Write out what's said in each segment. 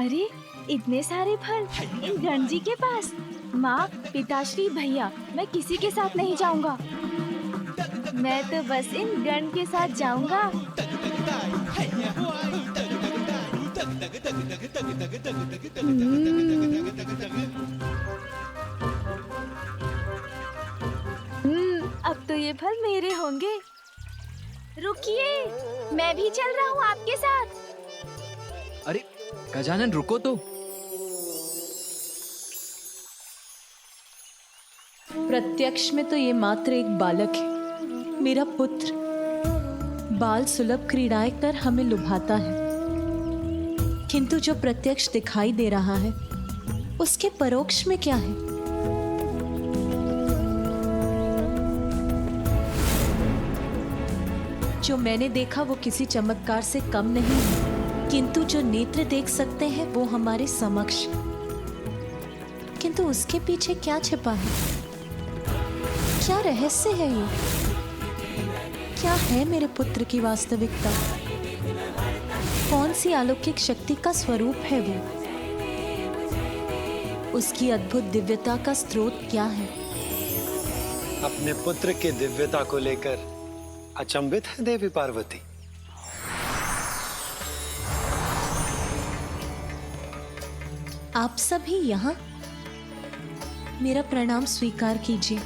अरे इतने सारे फल इन गण जी के पास। माँ, पिताश्री, भैया, मैं किसी के साथ नहीं जाऊंगा। मैं तो बस इन गण के साथ जाऊंगा। अब तो ये फल मेरे होंगे। रुकिए, मैं भी चल रहा हूँ आपके साथ। अरे गजानन, रुको तो। प्रत्यक्ष में तो ये मात्र एक बालक है, मेरा पुत्र। बाल सुलभ क्रीड़ाएं कर हमें लुभाता है, किंतु जो प्रत्यक्ष दिखाई दे रहा है उसके परोक्ष में क्या है? जो मैंने देखा वो किसी चमत्कार से कम नहीं है, किंतु जो नेत्र देख सकते हैं वो हमारे समक्ष। किंतु उसके पीछे क्या छिपा है? क्या रहस्य है ये? क्या है मेरे पुत्र की वास्तविकता? कौन सी अलौकिक शक्ति का स्वरूप है वो? उसकी अद्भुत दिव्यता का स्रोत क्या है? अपने पुत्र की दिव्यता को लेकर अचंभित है देवी पार्वती। आप सभी यहाँ? मेरा प्रणाम स्वीकार कीजिए।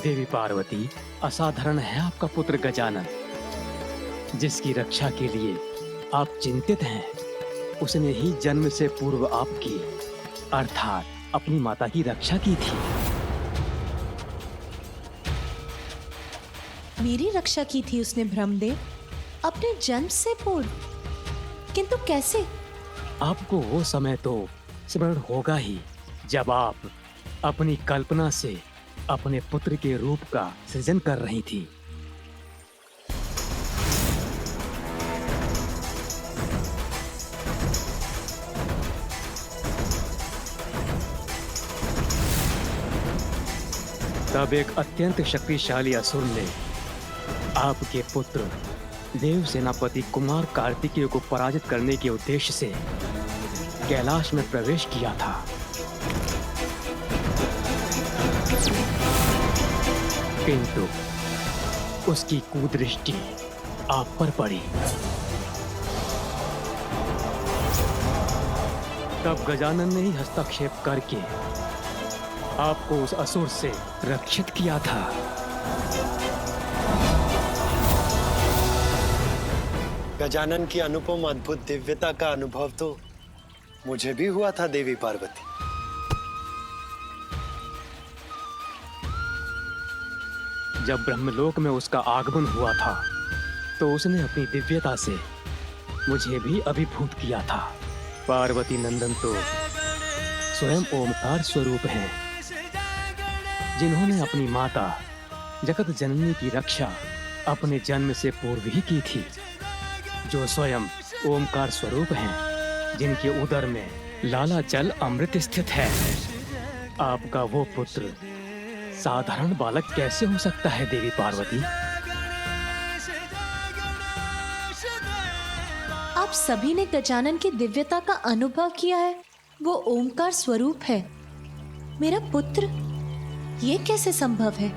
देवी पार्वती, असाधारण है आपका पुत्र गजानन, जिसकी रक्षा के लिए आप चिंतित हैं। उसने ही जन्म से पूर्व आपकी अर्थात अपनी माता की रक्षा की थी। मेरी रक्षा की थी उसने ब्रह्मदेव, अपने जन्म से पूर्व? किंतु कैसे? आपको वो समय तो स्मरण होगा ही जब आप अपनी कल्पना से अपने पुत्र के रूप का सृजन कर रही थी। तब एक अत्यंत शक्तिशाली असुर ने आपके पुत्र देव सेनापति कुमार कार्तिकेय को पराजित करने के उद्देश्य से कैलाश में प्रवेश किया था। किंतु उसकी कुदृष्टि आप पर पड़ी। तब गजानन ने ही हस्तक्षेप करके आपको उस असुर से रक्षित किया था। गजानन की अनुपम अद्भुत दिव्यता का अनुभव तो मुझे भी हुआ था देवी पार्वती। जब ब्रह्मलोक में उसका आगमन हुआ था तो उसने अपनी दिव्यता से मुझे भी अभिभूत किया था। पार्वती नंदन तो स्वयं ओमकार स्वरूप हैं, जिन्होंने अपनी माता जगत जननी की रक्षा अपने जन्म से पूर्व ही की थी, जो स्वयं ओमकार स्वरूप हैं, जिनके उदर में लाला जल अमृत स्थित है। आपका वो पुत्र साधारण बालक कैसे हो सकता है देवी पार्वती? आप सभी ने गजानन की दिव्यता का अनुभव किया है, वो ओमकार स्वरूप है। मेरा पुत्र, ये कैसे संभव है?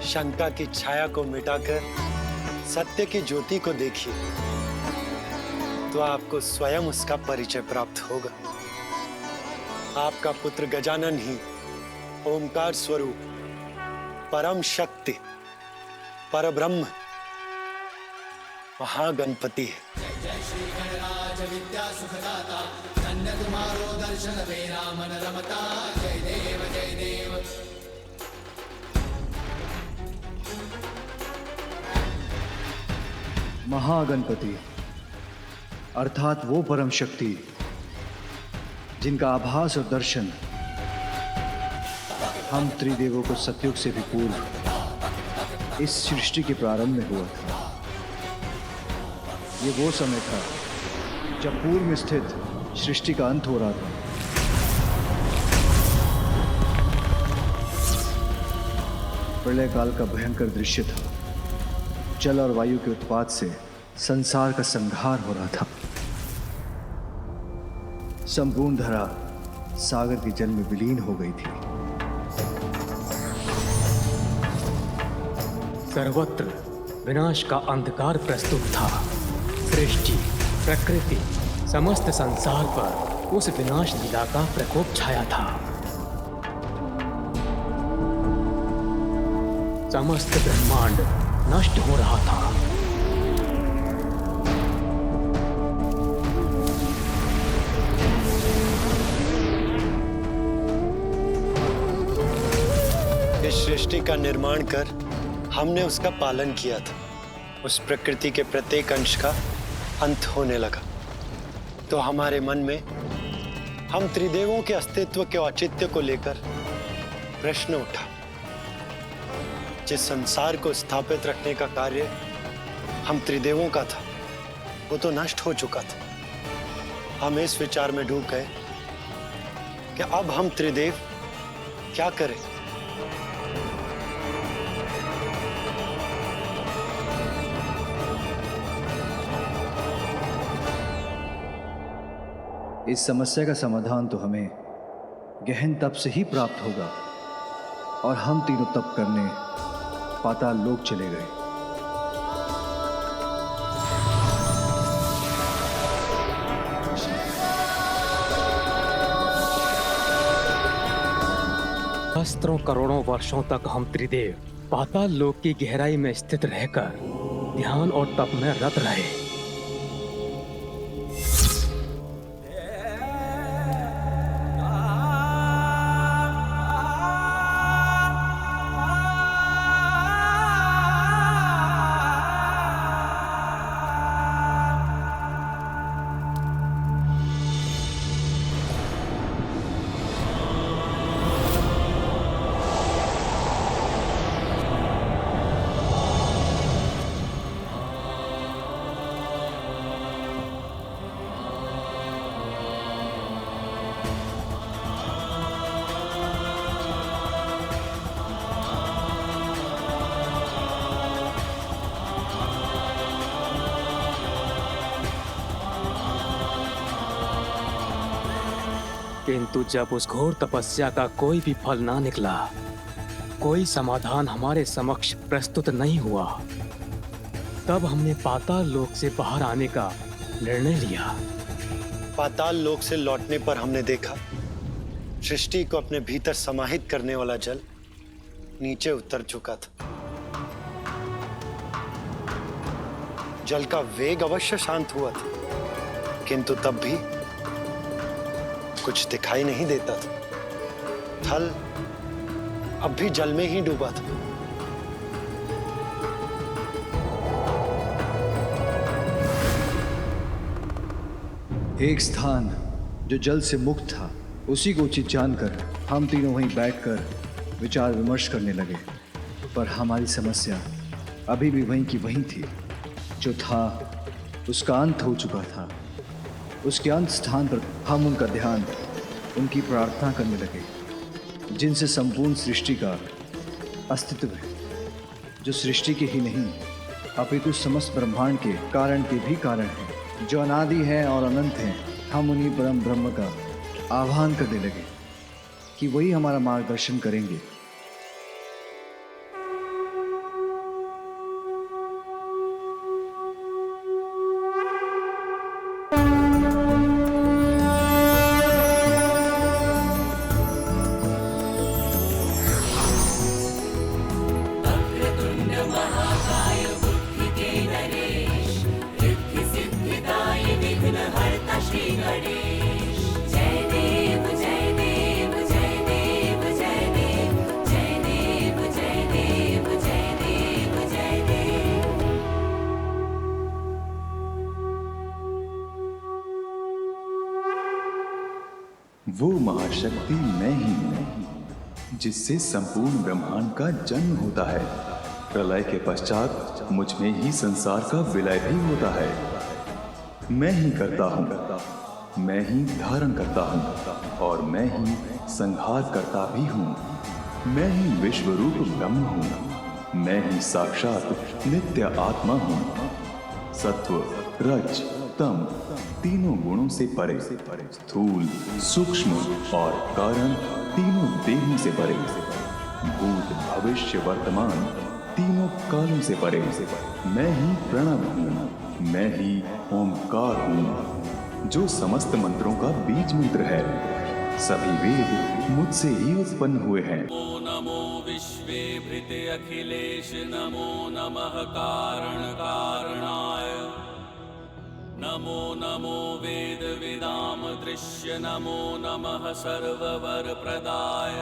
शंका की छाया को मिटाकर सत्य की ज्योति को देखिए, तो आपको स्वयं उसका परिचय प्राप्त होगा। आपका पुत्र गजानन ही ओमकार स्वरूप परम शक्ति, परब्रह्म, महागणपति है। महागणपति अर्थात वो परम शक्ति जिनका आभास और दर्शन हम त्रिदेवों को सतयुग से भी पूर्व इस सृष्टि के प्रारंभ में हुआ था। ये वो समय था जब पूर्व में स्थित सृष्टि का अंत हो रहा था। प्रलय काल का भयंकर दृश्य था। जल और वायु के उत्पात से संसार का संहार हो रहा था। संपूर्ण धरा सागर के जल में विलीन हो गई थी। सर्वत्र विनाश का अंधकार प्रस्तुत था। सृष्टि, प्रकृति, समस्त संसार पर उस विनाश लीला का प्रकोप छाया था। समस्त ब्रह्मांड नष्ट हो रहा था। इस सृष्टि का निर्माण कर हमने उसका पालन किया था। उस प्रकृति के प्रत्येक अंश का अंत होने लगा तो हमारे मन में हम त्रिदेवों के अस्तित्व के औचित्य को लेकर प्रश्न उठा। जिस संसार को स्थापित रखने का कार्य हम त्रिदेवों का था वो तो नष्ट हो चुका था। हम इस विचार में डूब गए कि अब हम त्रिदेव क्या करें। इस समस्या का समाधान तो हमें गहन तप से ही प्राप्त होगा और हम तीनों तप करने पाताल लोक चले गए। सहस्त्रों करोड़ों वर्षों तक हम त्रिदेव पाताल लोक की गहराई में स्थित रहकर ध्यान और तप में रत रहे। किंतु जब उस घोर तपस्या का कोई भी फल ना निकला, कोई समाधान हमारे समक्ष प्रस्तुत नहीं हुआ, तब हमने पाताल लोक से बाहर आने का निर्णय लिया। पाताल लोक से लौटने पर हमने देखा सृष्टि को अपने भीतर समाहित करने वाला जल नीचे उतर चुका था। जल का वेग अवश्य शांत हुआ था, किंतु तब भी कुछ दिखाई नहीं देता था। थल अब भी जल में ही डूबा था। एक स्थान जो जल से मुक्त था, उसी को उचित जानकर हम तीनों वहीं बैठकर विचार विमर्श करने लगे। पर हमारी समस्या अभी भी वहीं की वहीं थी। जो था उसका अंत हो चुका था। उसके अंत स्थान पर हम उनका ध्यान, उनकी प्रार्थना करने लगे, जिनसे संपूर्ण सृष्टि का अस्तित्व है, जो सृष्टि के ही नहीं अपितु समस्त ब्रह्मांड के कारण के भी कारण हैं, जो अनादि हैं और अनंत हैं। हम उन्हीं परम ब्रह्म का आह्वान करने लगे कि वही हमारा मार्गदर्शन करेंगे। वो महाशक्ति मैं ही हूँ जिससे संपूर्ण ब्रह्मांड का जन्म होता है। प्रलय के पश्चात मुझ में ही संसार का विलय भी होता है। मैं ही करता हूँ, मैं ही धारण करता हूँ और मैं ही संहार करता भी हूँ। मैं ही विश्वरूप ब्रह्म हूँ। मैं ही साक्षात नित्य आत्मा हूँ। सत्व, रज, तम तीनों गुणों से परे, स्थूल, सूक्ष्म और कारण तीनों देहों से परे, भूत, भविष्य, वर्तमान तीनों कालों से परे, मैं ही प्रणव हूँ। मैं ही ओंकार हूँ, जो समस्त मंत्रों का बीज मंत्र है। सभी वेद मुझसे ही उत्पन्न हुए हैं। नमो विश्वे भृते अखिलेश, नमो नमः कारण कारणाय, नमो नमो वेद विदाम दृश्य, नमो नमः सर्ववर प्रदाय।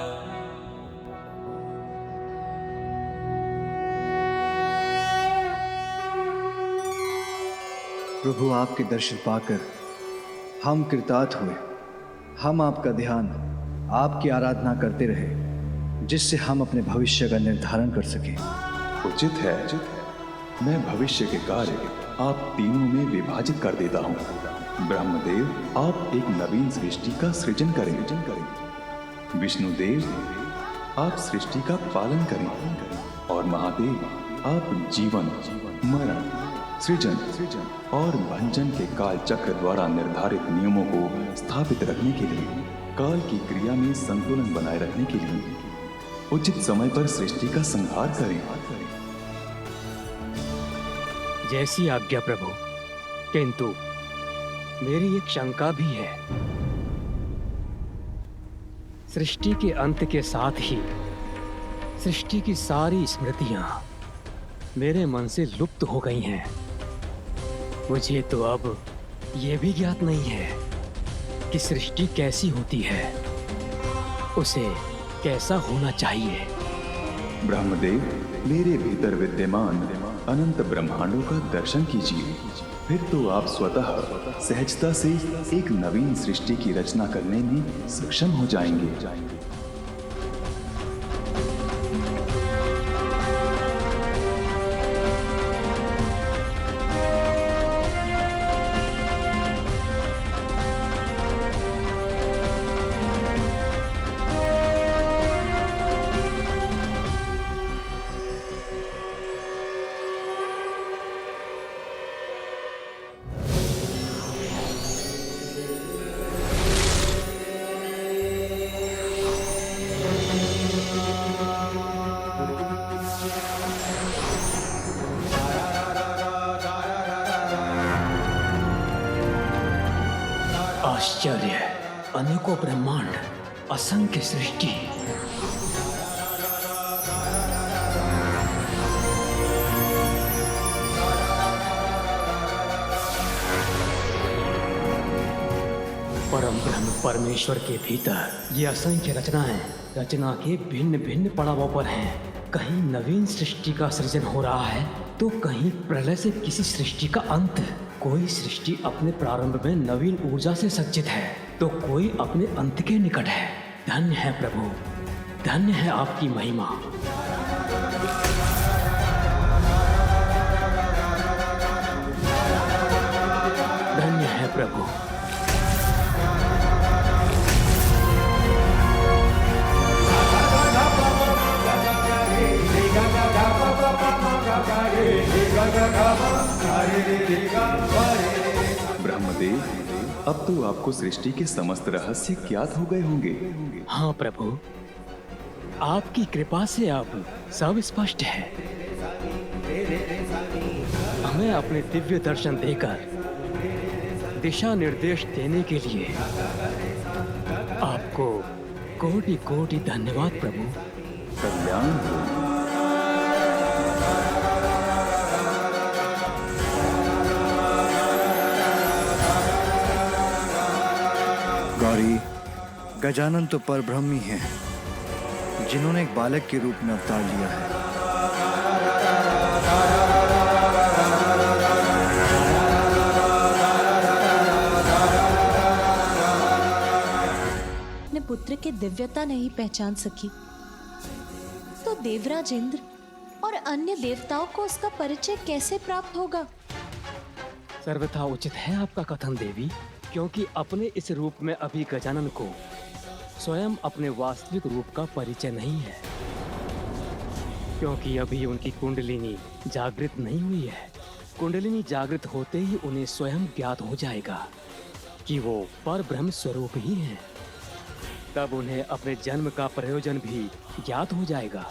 प्रभु, आपके दर्शन पाकर हम कृतार्थ हुए। हम आपका ध्यान, आपकी आराधना करते रहे, जिससे हम अपने भविष्य का निर्धारण कर सके। उचित है। मैं भविष्य के कार्य आप तीनों में विभाजित कर देता हूँ। ब्रह्मदेव, आप एक नवीन सृष्टि का सृजन करें। विष्णुदेव, आप सृष्टि का पालन करें। और महादेव, आप जीवन, मरण, सृजन और भंजन के काल चक्र द्वारा निर्धारित नियमों को स्थापित रखने के लिए, काल की क्रिया में संतुलन बनाए रखने के लिए उचित समय पर सृष्टि का संहार करें। जैसी आज्ञा प्रभु, किंतु मेरी एक शंका भी है। सृष्टि के अंत के साथ ही सृष्टि की सारी स्मृतियां मेरे मन से लुप्त हो गई हैं। मुझे तो अब यह भी ज्ञात नहीं है कि सृष्टि कैसी होती है, उसे कैसा होना चाहिए। ब्रह्मदेव, मेरे भीतर विद्यमान अनंत ब्रह्मांडों का दर्शन कीजिए। फिर तो आप स्वतः सहजता से एक नवीन सृष्टि की रचना करने में सक्षम हो जाएंगे। आश्चर्य, अनेकों ब्रह्मांड, असंख्य सृष्टि। परम ब्रह्म परमेश्वर के भीतर ये असंख्य रचनाएं रचना के भिन्न भिन्न पड़ावों पर हैं। कहीं नवीन सृष्टि का सृजन हो रहा है, तो कहीं प्रलय से किसी सृष्टि का अंत। कोई सृष्टि अपने प्रारंभ में नवीन ऊर्जा से सज्जित है, तो कोई अपने अंत के निकट है। धन्य है प्रभु, धन्य है आपकी महिमा। धन्य है प्रभु। ब्रह्मदेव, अब तो आपको सृष्टि के समस्त रहस्य ज्ञात हो गए होंगे। हाँ प्रभु, आपकी कृपा से अब सब स्पष्ट है। हमें अपने दिव्य दर्शन देकर दिशा निर्देश देने के लिए आपको कोटि कोटि धन्यवाद प्रभु। कल्याण हो। गौरी, गजानन तो परब्रह्म ही हैं, जिन्होंने एक बालक के रूप में अवतार लिया है। अपने पुत्र की दिव्यता नहीं पहचान सकी, तो देवराज इंद्र और अन्य देवताओं को उसका परिचय कैसे प्राप्त होगा? सर्वथा उचित है आपका कथन देवी, क्योंकि अपने इस रूप में अभी गजानन को स्वयं अपने वास्तविक रूप का परिचय नहीं है, क्योंकि अभी उनकी कुंडलिनी जागृत नहीं हुई है। कुंडलिनी जागृत होते ही उन्हें स्वयं ज्ञात हो जाएगा कि वो पर ब्रह्म स्वरूप ही हैं। तब उन्हें अपने जन्म का प्रयोजन भी ज्ञात हो जाएगा।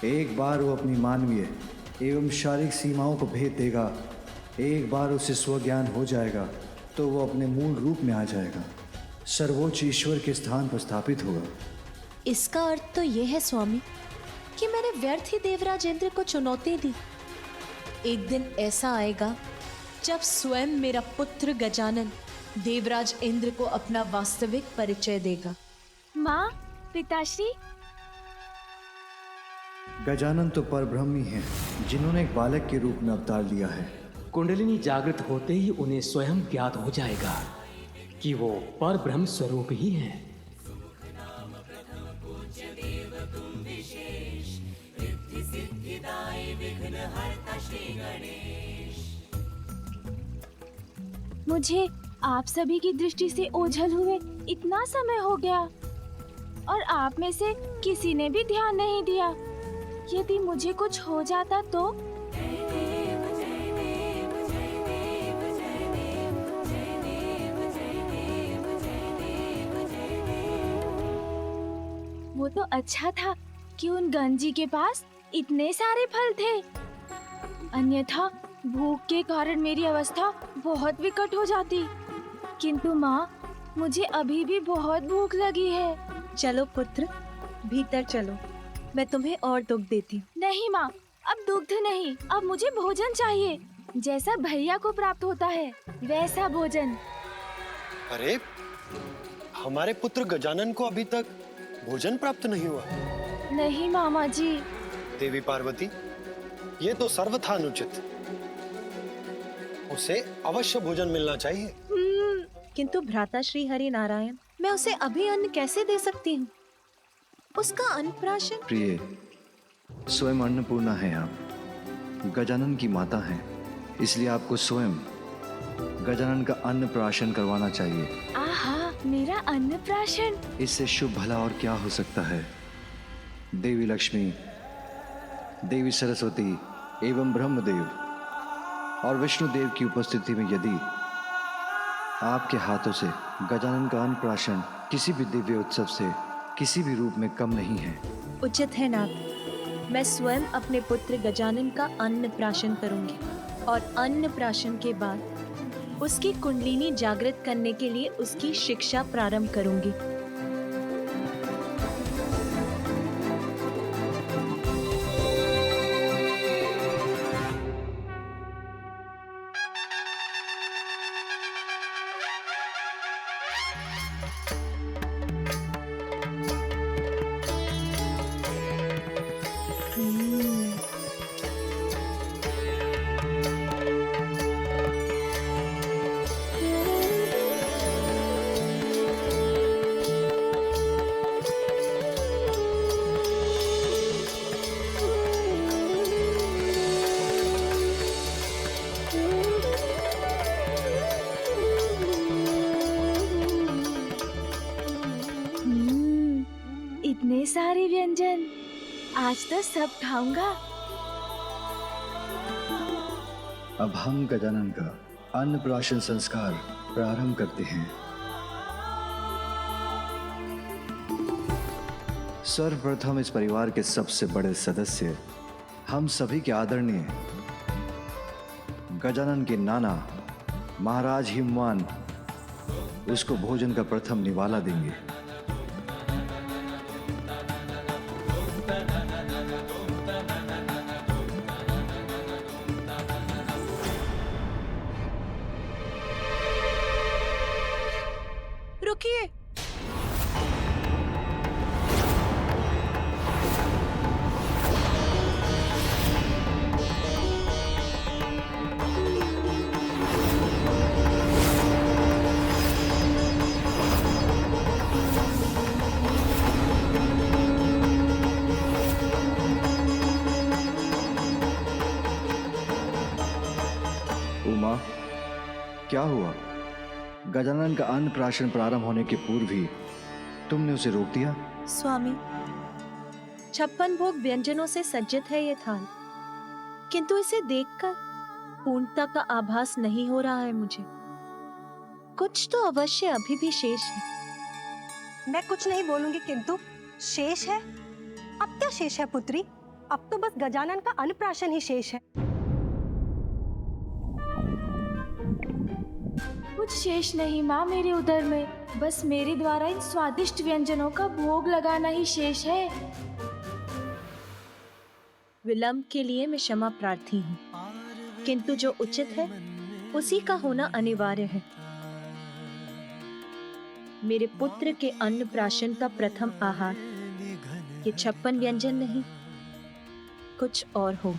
एक बार वो अपनी मानवीय एवं शारीरिक सीमाओं को भेद देगा, एक बार उसे स्वज्ञान हो जाएगा तो वो अपने मूल रूप में आ जाएगा, सर्वोच्च ईश्वर के स्थान पर स्थापित होगा। इसका अर्थ तो यह है स्वामी कि मैंने व्यर्थ ही देवराज इंद्र को चुनौती दी। एक दिन ऐसा आएगा जब स्वयं मेरा पुत्र गजानन देवराज इंद्र को अपना वास्तविक परिचय देगा। माँ, पिताश्री। गजानन तो परब्रह्म ही हैं, जिन्होंने एक बालक के रूप में अवतार लिया है। कुंडलिनी जागृत होते ही उन्हें स्वयं ज्ञात हो जाएगा कि वो पर ब्रह्म स्वरूप ही हैं। मुझे आप सभी की दृष्टि से ओझल हुए इतना समय हो गया और आप में से किसी ने भी ध्यान नहीं दिया। यदि मुझे कुछ हो जाता तो? वो तो अच्छा था कि उन गंजी के पास इतने सारे फल थे, अन्यथा भूख के कारण मेरी अवस्था बहुत विकट हो जाती। किंतु माँ, मुझे अभी भी बहुत भूख लगी है। चलो पुत्र, भीतर चलो, मैं तुम्हें और दुग्ध देती हूँ। नहीं माँ, अब दुग्ध नहीं, अब मुझे भोजन चाहिए, जैसा भैया को प्राप्त होता है वैसा भोजन। अरे, हमारे पुत्र गजानन को अभी तक भोजन प्राप्त नहीं हुआ। नहीं मामा जी। देवी पार्वती, ये तो सर्वथा अनुचित। उसे अवश्य भोजन मिलना चाहिए। किंतु भ्राता श्री हरि नारायण, मैं उसे अभी अन्न कैसे दे सकती हूँ? उसका अन्नप्राशन। प्रिय, स्वयं अन्नपूर्णा है आप, गजानन की माता हैं, इसलिए आपको स्वयं गजानन का अन्नप्राशन करवाना चाहिए। आहा, मेरा अन्नप्राशन। इससे शुभ भला और क्या हो सकता है। देवी लक्ष्मी, देवी सरस्वती एवं ब्रह्मदेव और विष्णु देव की उपस्थिति में यदि आपके हाथों से गजानन का अन्नप्राशन किसी भी दिव्य उत्सव से किसी भी रूप में कम नहीं है। उचित है नाथ, मैं स्वयं अपने पुत्र गजानन का अन्नप्राशन करूंगी और अन्नप्राशन के बाद उसकी कुंडलिनी जागृत करने के लिए उसकी शिक्षा प्रारंभ करूंगी। इतने सारे व्यंजन, आज तो सब खाऊंगा। अब हम गजानन का अन्नप्राशन संस्कार प्रारंभ करते हैं। सर्वप्रथम इस परिवार के सबसे बड़े सदस्य, हम सभी के आदरणीय गजानन के नाना महाराज हिमवान उसको भोजन का प्रथम निवाला देंगे। रुकिए, उमा, क्या हुआ? गजानन का अन्नप्राशन प्रारंभ होने के पूर्व ही तुमने उसे रोक दिया। स्वामी, 56 भोग व्यंजनों से सज्जित है ये थाल, किंतु इसे देखकर पूर्णता का आभास नहीं हो रहा है मुझे। कुछ तो अवश्य अभी भी शेष है। मैं कुछ नहीं बोलूंगी, किंतु शेष है? अब क्या शेष है पुत्री? अब तो बस गजानन का अन्नप्राशन ही शेष है। कुछ शेष नहीं माँ मेरे उदर में, बस मेरे द्वारा इन स्वादिष्ट व्यंजनों का भोग लगाना ही शेष है। विलंब के लिए मैं क्षमा प्रार्थी हूँ, किंतु जो उचित है उसी का होना अनिवार्य है। मेरे पुत्र के अन्नप्राशन का प्रथम आहार ये 56 व्यंजन नहीं, कुछ और हो।